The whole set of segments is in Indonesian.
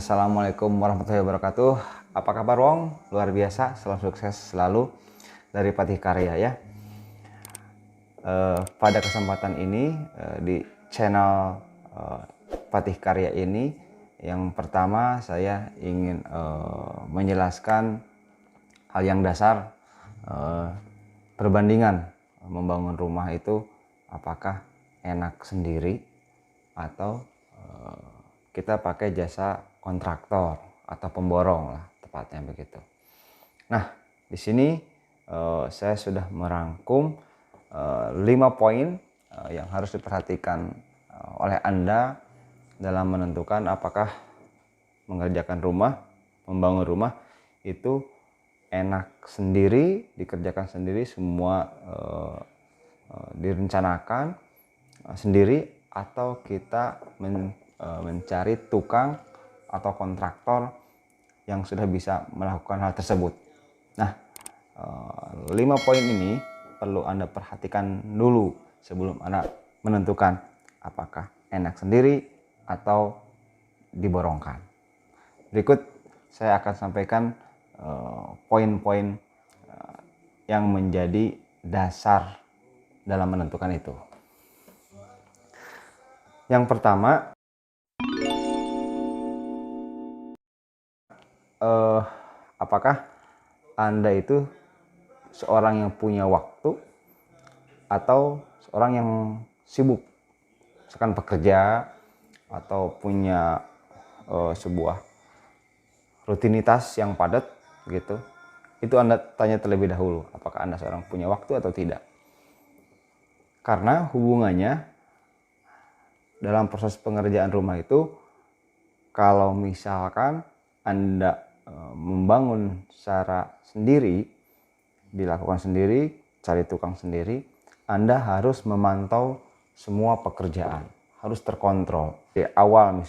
Assalamualaikum warahmatullahi wabarakatuh. Apa kabar Wong? Luar biasa, selalu sukses selalu dari Patih Karya ya. Pada kesempatan ini di channel Patih Karya ini, yang pertama saya ingin menjelaskan hal yang dasar, perbandingan membangun rumah itu apakah enak sendiri atau kita pakai jasa kontraktor atau pemborong lah tepatnya begitu. Nah, di sini saya sudah merangkum 5 poin yang harus diperhatikan oleh Anda dalam menentukan apakah mengerjakan rumah, membangun rumah itu enak sendiri, dikerjakan sendiri, semua direncanakan sendiri, atau kita mencari tukang atau kontraktor yang sudah bisa melakukan hal tersebut. Nah, 5 poin ini perlu Anda perhatikan dulu sebelum Anda menentukan apakah enak sendiri atau diborongkan. Berikut saya akan sampaikan poin-poin yang menjadi dasar dalam menentukan itu. Yang pertama, apakah Anda itu seorang yang punya waktu atau seorang yang sibuk, misalkan pekerja atau punya sebuah rutinitas yang padat gitu. Itu Anda tanya terlebih dahulu, apakah Anda seorang punya waktu atau tidak. Karena hubungannya dalam proses pengerjaan rumah itu, kalau misalkan Anda membangun secara sendiri, dilakukan sendiri, cari tukang sendiri, Anda harus memantau semua pekerjaan, harus terkontrol. Di awal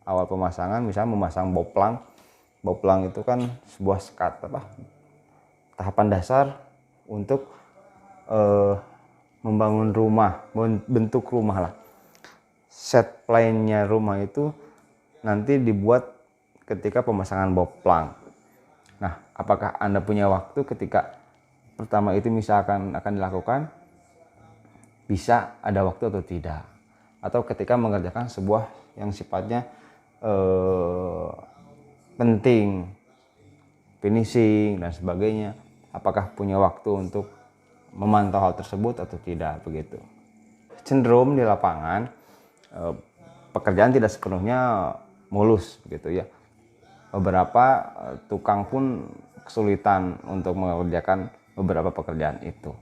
awal pemasangan, memasang boplang. Boplang itu kan sebuah tahapan dasar untuk membangun rumah, bentuk rumah lah. Set plan-nya rumah itu nanti dibuat ketika pemasangan boplang. Nah, apakah Anda punya waktu ketika pertama itu misalkan akan dilakukan? Bisa ada waktu atau tidak? Atau ketika mengerjakan sebuah yang sifatnya penting, finishing dan sebagainya, apakah punya waktu untuk memantau hal tersebut atau tidak begitu. Cenderung di lapangan pekerjaan tidak sepenuhnya mulus begitu ya. Beberapa tukang pun kesulitan untuk mengerjakan beberapa pekerjaan itu.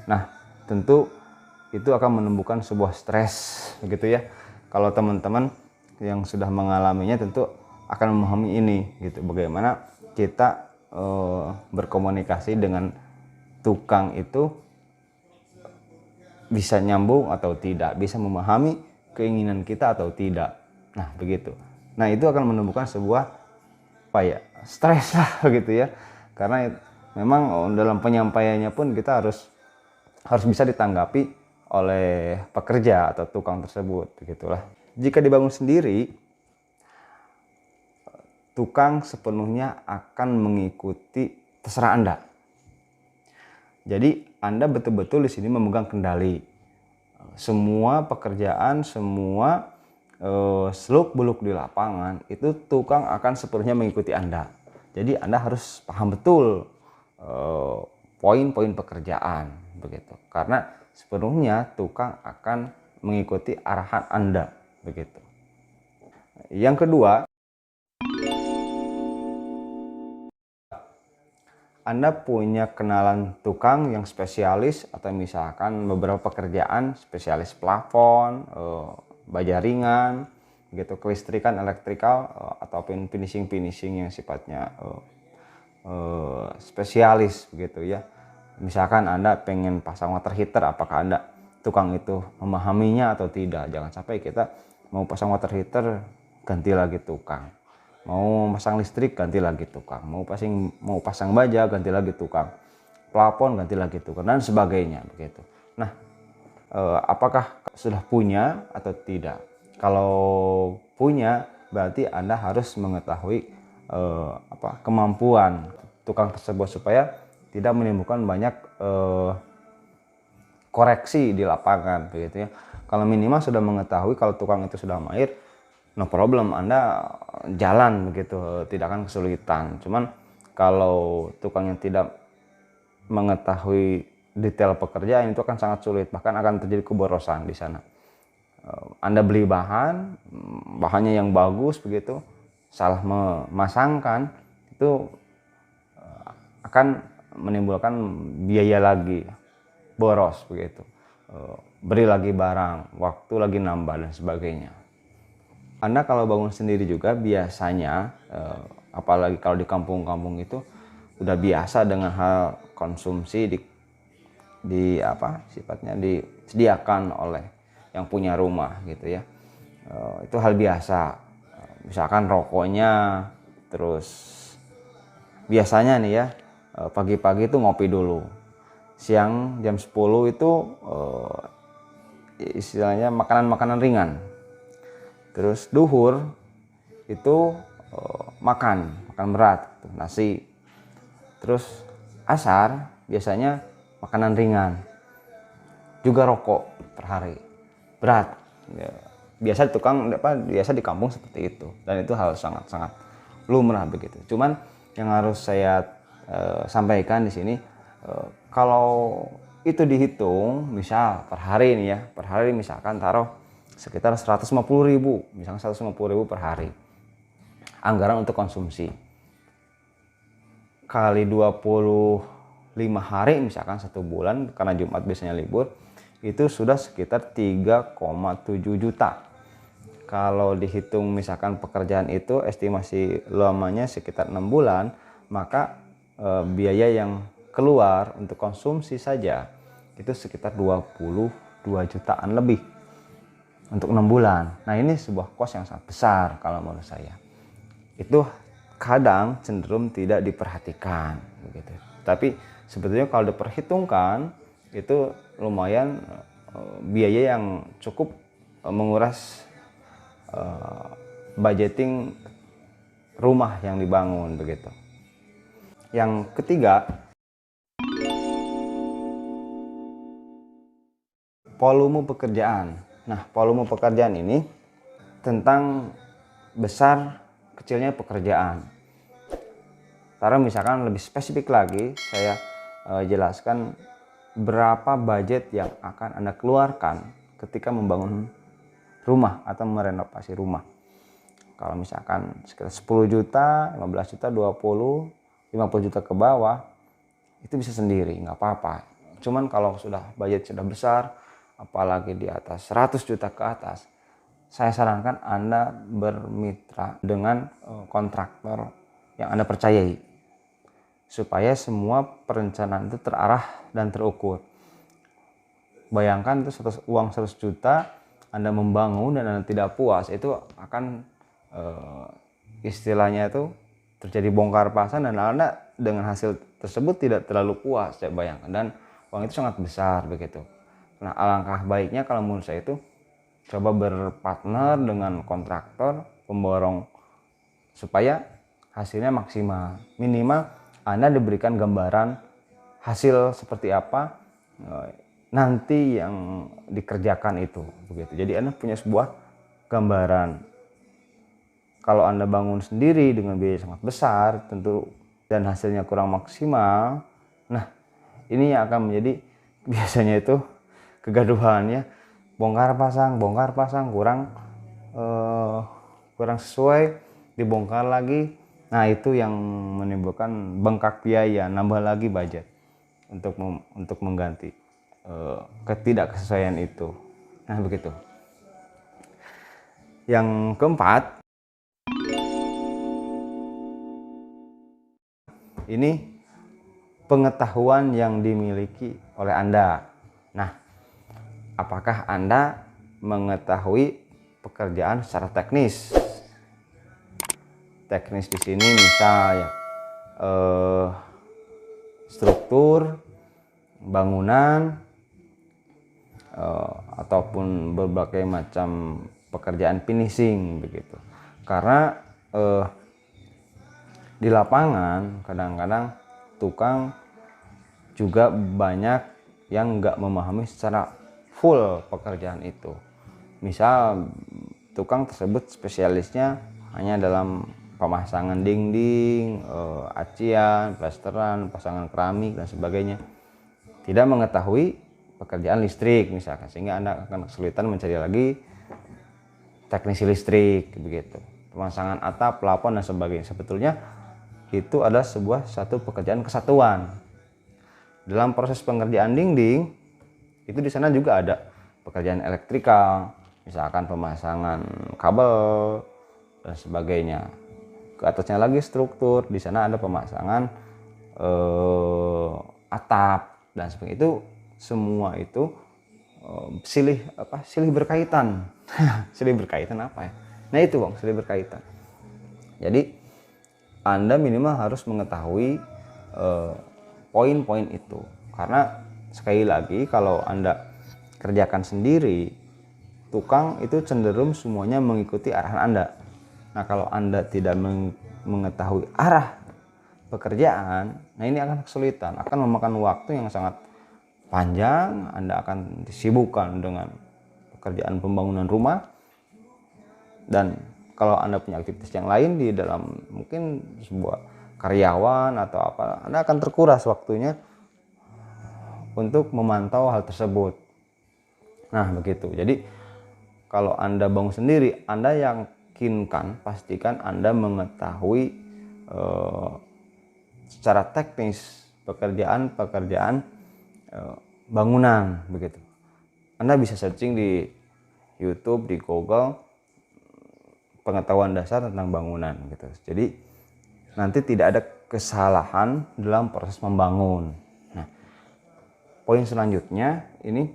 Nah, tentu itu akan menumbuhkan sebuah stres begitu ya. Kalau teman-teman yang sudah mengalaminya tentu akan memahami ini gitu, bagaimana kita berkomunikasi dengan tukang itu bisa nyambung atau tidak, bisa memahami keinginan kita atau tidak. Nah, begitu. Nah, itu akan menumbuhkan sebuah stres lah begitu ya. Karena memang dalam penyampaiannya pun kita harus bisa ditanggapi oleh pekerja atau tukang tersebut begitulah. Jika dibangun sendiri, tukang sepenuhnya akan mengikuti terserah Anda. Jadi Anda betul-betul di sini memegang kendali semua pekerjaan, semua seluk-beluk di lapangan itu tukang akan sepenuhnya mengikuti Anda. Jadi Anda harus paham betul poin-poin pekerjaan begitu. Karena sepenuhnya tukang akan mengikuti arahan Anda begitu. Yang kedua, Anda punya kenalan tukang yang spesialis, atau misalkan beberapa pekerjaan spesialis plafon, baja ringan, gitu, kelistrikan, elektrikal, ataupun finishing yang sifatnya spesialis begitu ya. Misalkan Anda pengen pasang water heater, apakah Anda tukang itu memahaminya atau tidak. Jangan sampai kita mau pasang water heater ganti lagi tukang, mau pasang listrik ganti lagi tukang, mau pasang baja ganti lagi tukang, plafon ganti lagi tukang, dan sebagainya begitu. Nah, apakah sudah punya atau tidak? Kalau punya, berarti Anda harus mengetahui kemampuan tukang tersebut supaya tidak menimbulkan banyak koreksi di lapangan begitu ya. Kalau minimal sudah mengetahui kalau tukang itu sudah mahir, no problem, Anda jalan begitu, tidak akan kesulitan. Cuman kalau tukang yang tidak mengetahui detail pekerjaan itu akan sangat sulit, bahkan akan terjadi keborosan di sana. Anda beli bahannya yang bagus begitu, salah memasangkan, itu akan menimbulkan biaya lagi, boros begitu. Beri lagi barang, waktu lagi nambah dan sebagainya. Anda kalau bangun sendiri juga biasanya, apalagi kalau di kampung-kampung itu udah biasa dengan hal konsumsi sifatnya disediakan oleh yang punya rumah gitu ya. Itu hal biasa. Misalkan rokoknya, terus biasanya nih ya, pagi-pagi itu ngopi dulu. Siang jam 10 itu istilahnya makanan-makanan ringan. Terus duhur itu makan berat, nasi. Terus asar biasanya makanan ringan. Juga rokok per hari. Berat. Ya, biasa di kampung seperti itu, dan itu hal sangat-sangat lumrah begitu. Cuman yang harus saya sampaikan di sini, kalau itu dihitung, misal per hari nih ya, per hari misalkan taruh sekitar 150.000, misalkan 150.000 per hari anggaran untuk konsumsi, kali 25 hari misalkan 1 bulan, karena Jumat biasanya libur, itu sudah sekitar 3,7 juta. Kalau dihitung misalkan pekerjaan itu estimasi lamanya sekitar 6 bulan, maka biaya yang keluar untuk konsumsi saja itu sekitar 22 jutaan lebih untuk 6 bulan. Nah, ini sebuah kos yang sangat besar kalau menurut saya. Itu kadang cenderung tidak diperhatikan begitu. Tapi sebetulnya kalau diperhitungkan itu lumayan biaya yang cukup menguras budgeting rumah yang dibangun begitu. Yang ketiga, volume pekerjaan. Nah, volume pekerjaan ini tentang besar kecilnya pekerjaan. Karena misalkan lebih spesifik lagi, saya jelaskan berapa budget yang akan Anda keluarkan ketika membangun rumah atau merenovasi rumah. Kalau misalkan sekitar 10 juta, 15 juta, 20, 50 juta ke bawah, itu bisa sendiri, nggak apa-apa. Cuman kalau budget sudah besar, apalagi di atas 100 juta ke atas, saya sarankan Anda bermitra dengan kontraktor yang Anda percayai, supaya semua perencanaan itu terarah dan terukur. Bayangkan itu uang 100 juta Anda membangun dan Anda tidak puas, itu akan istilahnya itu terjadi bongkar pasang, dan Anda dengan hasil tersebut tidak terlalu puas, saya bayangkan, dan uang itu sangat besar begitu. Nah, alangkah baiknya kalau menurut saya itu coba berpartner dengan kontraktor pemborong supaya hasilnya maksimal. Minimal Anda diberikan gambaran hasil seperti apa nanti yang dikerjakan itu begitu. Jadi Anda punya sebuah gambaran. Kalau Anda bangun sendiri dengan biaya sangat besar tentu dan hasilnya kurang maksimal, nah ini yang akan menjadi biasanya itu kegaduhannya, bongkar pasang kurang sesuai, dibongkar lagi. Nah, itu yang menimbulkan bengkak biaya, nambah lagi budget untuk mengganti ketidaksesuaian itu. Nah, begitu. Yang keempat, ini pengetahuan yang dimiliki oleh Anda. Nah, apakah Anda mengetahui pekerjaan secara teknis? Teknis di sini misal ya, struktur bangunan ataupun berbagai macam pekerjaan finishing begitu. Karena di lapangan kadang-kadang tukang juga banyak yang nggak memahami secara full pekerjaan itu. Misal tukang tersebut spesialisnya hanya dalam pemasangan dinding, acian, plesteran, pasangan keramik dan sebagainya. Tidak mengetahui pekerjaan listrik misalkan, sehingga Anda akan kesulitan mencari lagi teknisi listrik begitu. Pemasangan atap, plafon dan sebagainya. Sebetulnya itu adalah satu pekerjaan kesatuan. Dalam proses pengerjaan dinding itu di sana juga ada pekerjaan elektrikal, misalkan pemasangan kabel dan sebagainya. Ke atasnya lagi struktur, di sana ada pemasangan atap dan sebagainya. Itu semua itu silih berkaitan. Silih berkaitan apa ya? Nah itu Bang, silih berkaitan. Jadi Anda minimal harus mengetahui poin-poin itu, karena sekali lagi kalau Anda kerjakan sendiri, tukang itu cenderung semuanya mengikuti arahan Anda. Nah kalau Anda tidak mengetahui arah pekerjaan, nah ini akan kesulitan, akan memakan waktu yang sangat panjang. Anda akan disibukkan dengan pekerjaan pembangunan rumah, dan kalau Anda punya aktivitas yang lain di dalam mungkin sebuah karyawan atau apa, Anda akan terkuras waktunya untuk memantau hal tersebut. Nah begitu. Jadi kalau Anda bangun sendiri, Anda yakinkan, pastikan Anda mengetahui secara teknis pekerjaan bangunan begitu. Anda bisa searching di YouTube, di Google, pengetahuan dasar tentang bangunan gitu. Jadi nanti tidak ada kesalahan dalam proses membangun. Nah, poin selanjutnya ini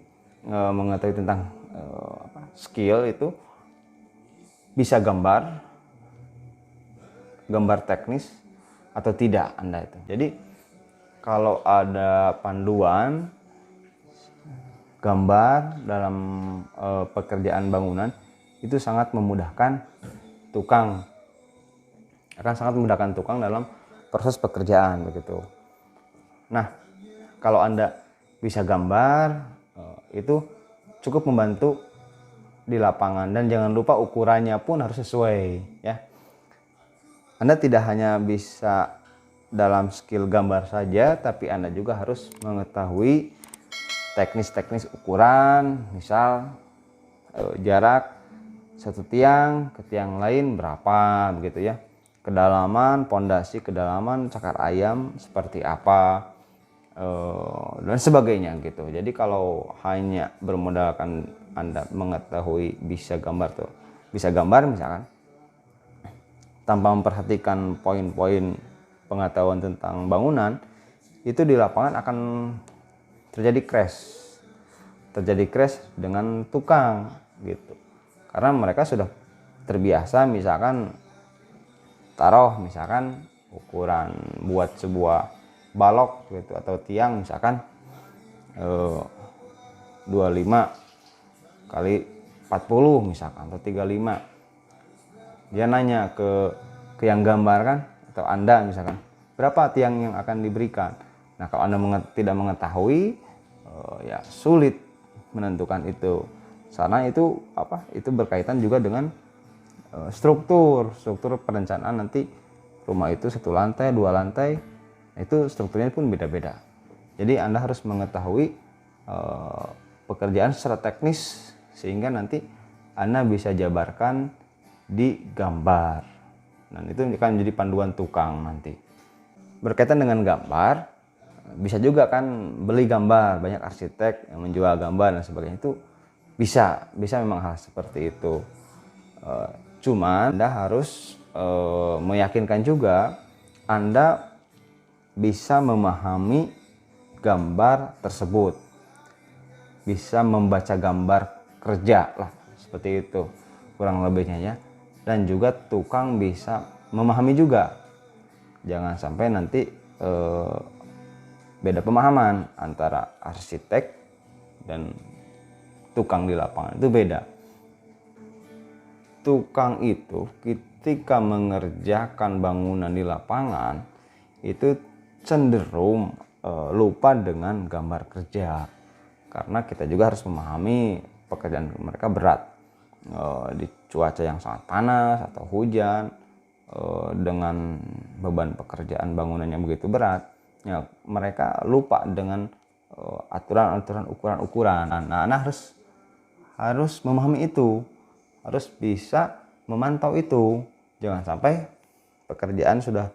mengetahui tentang skill itu bisa gambar teknis atau tidak Anda itu. Jadi kalau ada panduan gambar dalam pekerjaan bangunan, itu sangat memudahkan tukang, akan sangat memudahkan tukang dalam proses pekerjaan begitu. Nah kalau Anda bisa gambar, itu cukup membantu di lapangan, dan jangan lupa ukurannya pun harus sesuai ya. Anda tidak hanya bisa dalam skill gambar saja, tapi Anda juga harus mengetahui teknis-teknis ukuran, misal jarak satu tiang ke tiang lain berapa begitu ya, kedalaman pondasi, kedalaman cakar ayam seperti apa, dan sebagainya gitu. Jadi kalau hanya bermodalkan Anda mengetahui bisa gambar misalkan, tanpa memperhatikan poin-poin pengetahuan tentang bangunan, itu di lapangan akan terjadi crash dengan tukang gitu. Karena mereka sudah terbiasa, misalkan ukuran buat sebuah balok gitu atau tiang misalkan 25 kali 40 misalkan atau 35. Dia nanya ke yang gambar kan, atau Anda misalkan, berapa tiang yang akan diberikan. Nah kalau Anda tidak mengetahui, ya sulit menentukan itu. Karena itu berkaitan juga dengan struktur perencanaan. Nanti rumah itu 1 lantai, 2 lantai, itu strukturnya pun beda-beda. Jadi Anda harus mengetahui pekerjaan secara teknis, sehingga nanti Anda bisa jabarkan di gambar. Dan itu akan menjadi panduan tukang nanti. Berkaitan dengan gambar, bisa juga kan beli gambar, banyak arsitek yang menjual gambar dan sebagainya. Itu bisa memang hal seperti itu. Cuman Anda harus meyakinkan juga Anda bisa memahami gambar tersebut, bisa membaca gambar kerja lah, seperti itu kurang lebihnya ya. Dan juga tukang bisa memahami juga. Jangan sampai nanti beda pemahaman antara arsitek dan tukang di lapangan, itu beda. Tukang itu ketika mengerjakan bangunan di lapangan itu cenderung lupa dengan gambar kerja, karena kita juga harus memahami pekerjaan mereka berat di cuaca yang sangat panas atau hujan, dengan beban pekerjaan bangunan yang begitu berat ya, mereka lupa dengan aturan-aturan, ukuran-ukuran. Nah, Anda harus memahami itu, harus bisa memantau itu. Jangan sampai pekerjaan sudah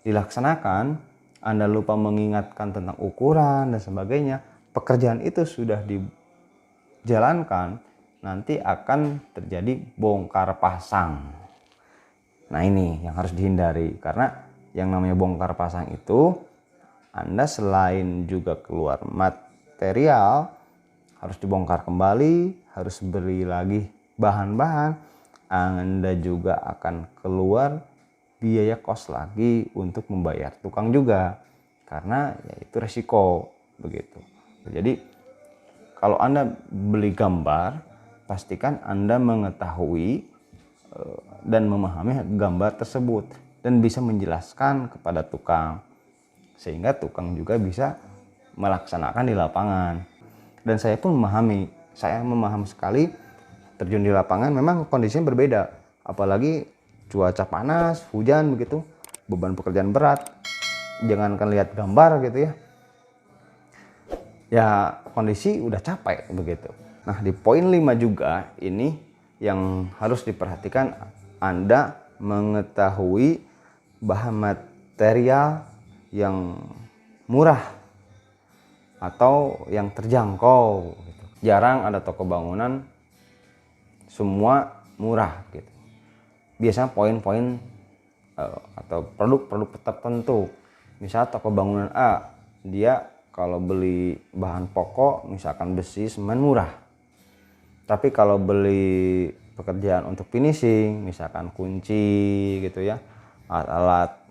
dilaksanakan, Anda lupa mengingatkan tentang ukuran dan sebagainya. Pekerjaan itu sudah dijalankan, nanti akan terjadi bongkar pasang. Nah, ini yang harus dihindari, karena yang namanya bongkar pasang itu Anda selain juga keluar material, harus dibongkar kembali, harus beli lagi bahan-bahan, Anda juga akan keluar biaya kos lagi untuk membayar tukang juga, karena ya itu resiko begitu. Jadi kalau Anda beli gambar, pastikan Anda mengetahui dan memahami gambar tersebut dan bisa menjelaskan kepada tukang, sehingga tukang juga bisa melaksanakan di lapangan. Dan saya pun memahami sekali, terjun di lapangan memang kondisinya berbeda, apalagi cuaca panas, hujan begitu, beban pekerjaan berat, jangankan lihat gambar gitu ya kondisi udah capek begitu. Nah, di poin 5 juga ini yang harus diperhatikan, Anda mengetahui bahan material yang murah atau yang terjangkau gitu. Jarang ada toko bangunan semua murah gitu. Biasanya poin-poin atau produk-produk tertentu. Misal toko bangunan A, dia kalau beli bahan pokok misalkan besi, semen murah. Tapi kalau beli pekerjaan untuk finishing, misalkan kunci gitu ya, alat-alat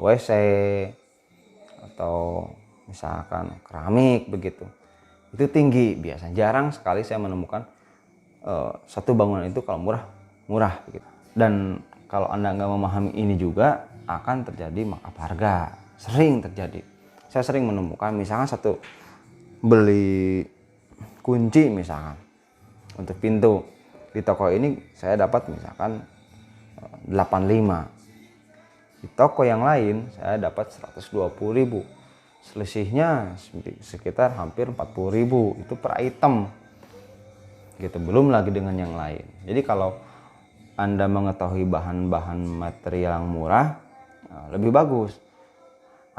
WC atau misalkan keramik begitu, itu tinggi biasanya. Jarang sekali saya menemukan satu bangunan itu kalau murah begitu. Dan kalau Anda nggak memahami ini juga akan terjadi markup harga, sering terjadi. Saya sering menemukan misalkan beli kunci misalkan untuk pintu di toko ini saya dapat misalkan 85, di toko yang lain saya dapat 120.000, selisihnya sekitar hampir 40.000 itu per item gitu, belum lagi dengan yang lain. Jadi kalau Anda mengetahui bahan-bahan material yang murah, lebih bagus.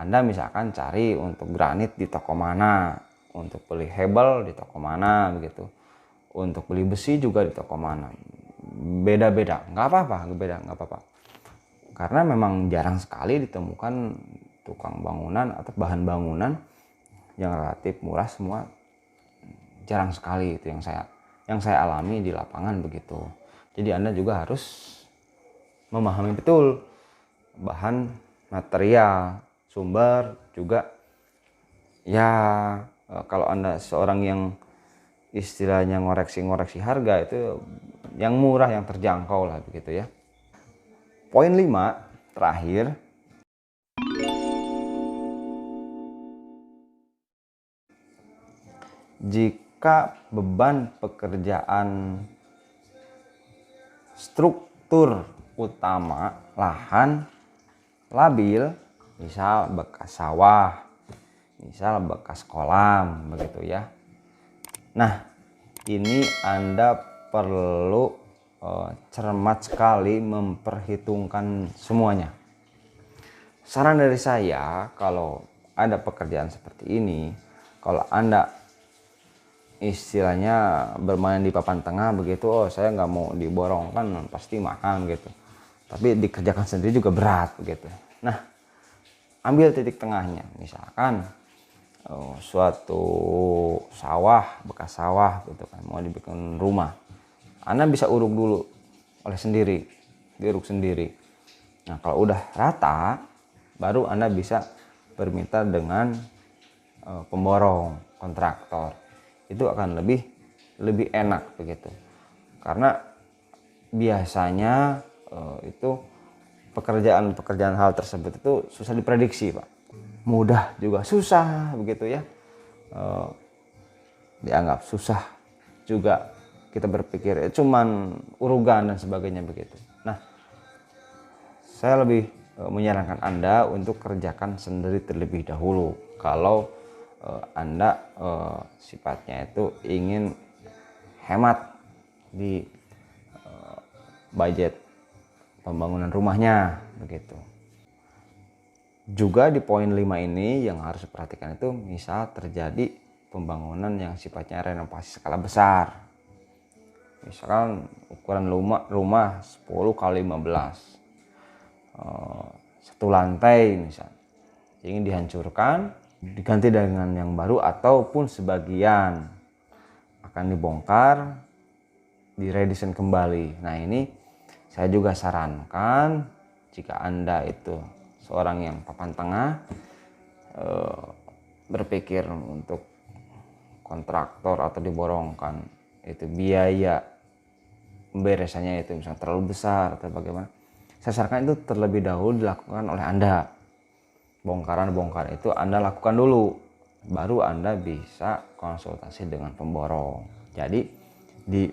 Anda misalkan cari untuk granit di toko mana, untuk beli hebel di toko mana begitu, untuk beli besi juga di toko mana. Beda-beda, nggak apa-apa. Karena memang jarang sekali ditemukan tukang bangunan atau bahan bangunan yang relatif murah semua. Jarang sekali, itu yang saya alami di lapangan begitu. Jadi Anda juga harus memahami betul bahan material, sumber juga ya. Kalau Anda seorang yang istilahnya ngoreksi harga, itu yang murah, yang terjangkau lah begitu ya. Poin 5 terakhir, jika beban pekerjaan struktur utama lahan labil, misal bekas sawah, misal bekas kolam begitu ya. Nah, ini Anda perlu cermat sekali memperhitungkan semuanya. Saran dari saya, kalau ada pekerjaan seperti ini, kalau Anda istilahnya bermain di papan tengah begitu, saya nggak mau diborong, kan pasti mahal gitu, tapi dikerjakan sendiri juga berat begitu. Nah, ambil titik tengahnya, misalkan suatu sawah, bekas sawah gitu kan, mau dibikin rumah, Anda bisa uruk dulu diuruk sendiri. Nah, kalau udah rata, baru Anda bisa bermitra dengan pemborong, kontraktor. Itu akan lebih enak begitu, karena biasanya itu pekerjaan hal tersebut itu susah diprediksi, Pak. Mudah juga susah begitu ya. Dianggap susah juga, kita berpikir cuman urugan dan sebagainya begitu. Nah, saya lebih menyarankan Anda untuk kerjakan sendiri terlebih dahulu kalau Anda sifatnya itu ingin hemat di budget pembangunan rumahnya begitu. Juga di poin 5 ini yang harus diperhatikan itu, misal terjadi pembangunan yang sifatnya renovasi skala besar. Misalkan ukuran rumah 10 kali 15, satu lantai misalnya, ingin dihancurkan, diganti dengan yang baru ataupun sebagian akan dibongkar, diredesain kembali. Nah, ini saya juga sarankan jika Anda itu seorang yang papan tengah, berpikir untuk kontraktor atau diborongkan itu biaya pemberesannya itu misalnya terlalu besar atau bagaimana, saya sarankan itu terlebih dahulu dilakukan oleh Anda. Bongkaran itu Anda lakukan dulu, baru Anda bisa konsultasi dengan pemborong. Jadi di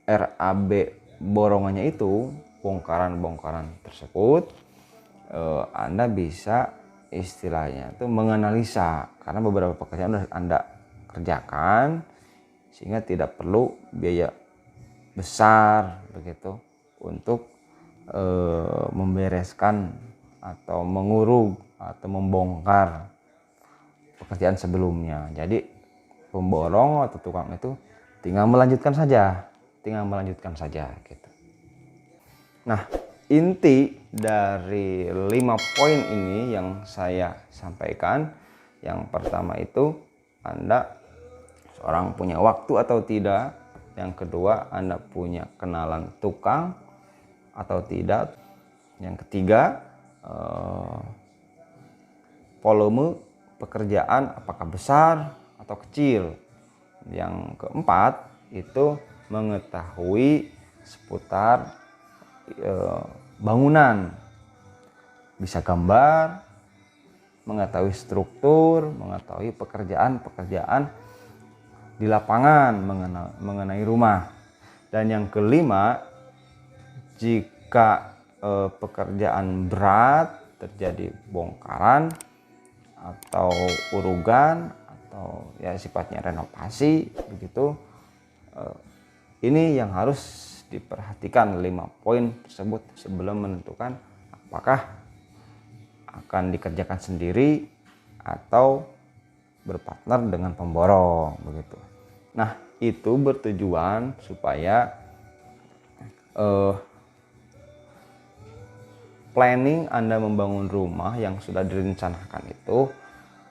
RAB borongannya itu, bongkaran tersebut, Anda bisa istilahnya itu menganalisa, karena beberapa pekerjaan sudah Anda kerjakan sehingga tidak perlu biaya besar begitu untuk membereskan atau menguruk atau membongkar pekerjaan sebelumnya. Jadi pemborong atau tukang itu tinggal melanjutkan saja gitu. Nah, inti dari 5 poin ini yang saya sampaikan, yang pertama itu Anda seorang punya waktu atau tidak. Yang kedua, Anda punya kenalan tukang atau tidak. Yang ketiga, volume pekerjaan apakah besar atau kecil. Yang keempat, itu mengetahui seputar bangunan, bisa gambar, mengetahui struktur, mengetahui pekerjaan di lapangan mengenai rumah. Dan yang kelima, jika pekerjaan berat, terjadi bongkaran atau urugan atau ya sifatnya renovasi begitu, ini yang harus diperhatikan 5 poin tersebut sebelum menentukan apakah akan dikerjakan sendiri atau berpartner dengan pemborong begitu. Nah, itu bertujuan supaya planning Anda membangun rumah yang sudah direncanakan itu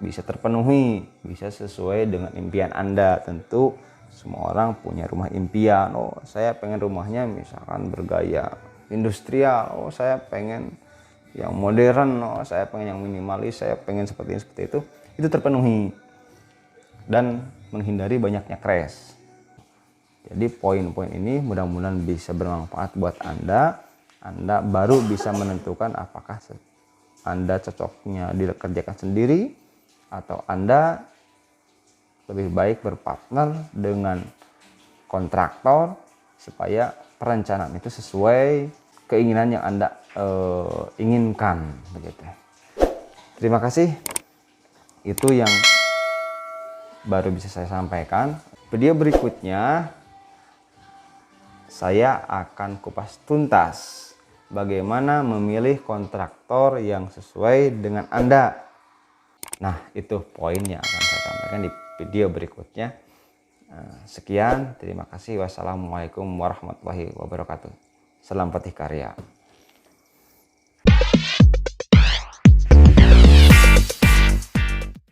bisa terpenuhi, bisa sesuai dengan impian Anda. Tentu semua orang punya rumah impian. Oh, saya pengen rumahnya misalkan bergaya industrial. Oh, saya pengen yang modern. Oh, saya pengen yang minimalis. Saya pengen seperti itu. Itu terpenuhi dan menghindari banyaknya crash. Jadi poin-poin ini mudah-mudahan bisa bermanfaat buat Anda. Anda baru bisa menentukan apakah Anda cocoknya dikerjakan sendiri atau Anda lebih baik berpartner dengan kontraktor supaya perencanaan itu sesuai keinginan yang Anda inginkan begitu. Terima kasih. Itu yang baru bisa saya sampaikan. Video berikutnya saya akan kupas tuntas bagaimana memilih kontraktor yang sesuai dengan Anda. Nah, itu poinnya akan saya sampaikan di video berikutnya. Sekian, terima kasih. Wassalamualaikum warahmatullahi wabarakatuh. Salam Patih Karya.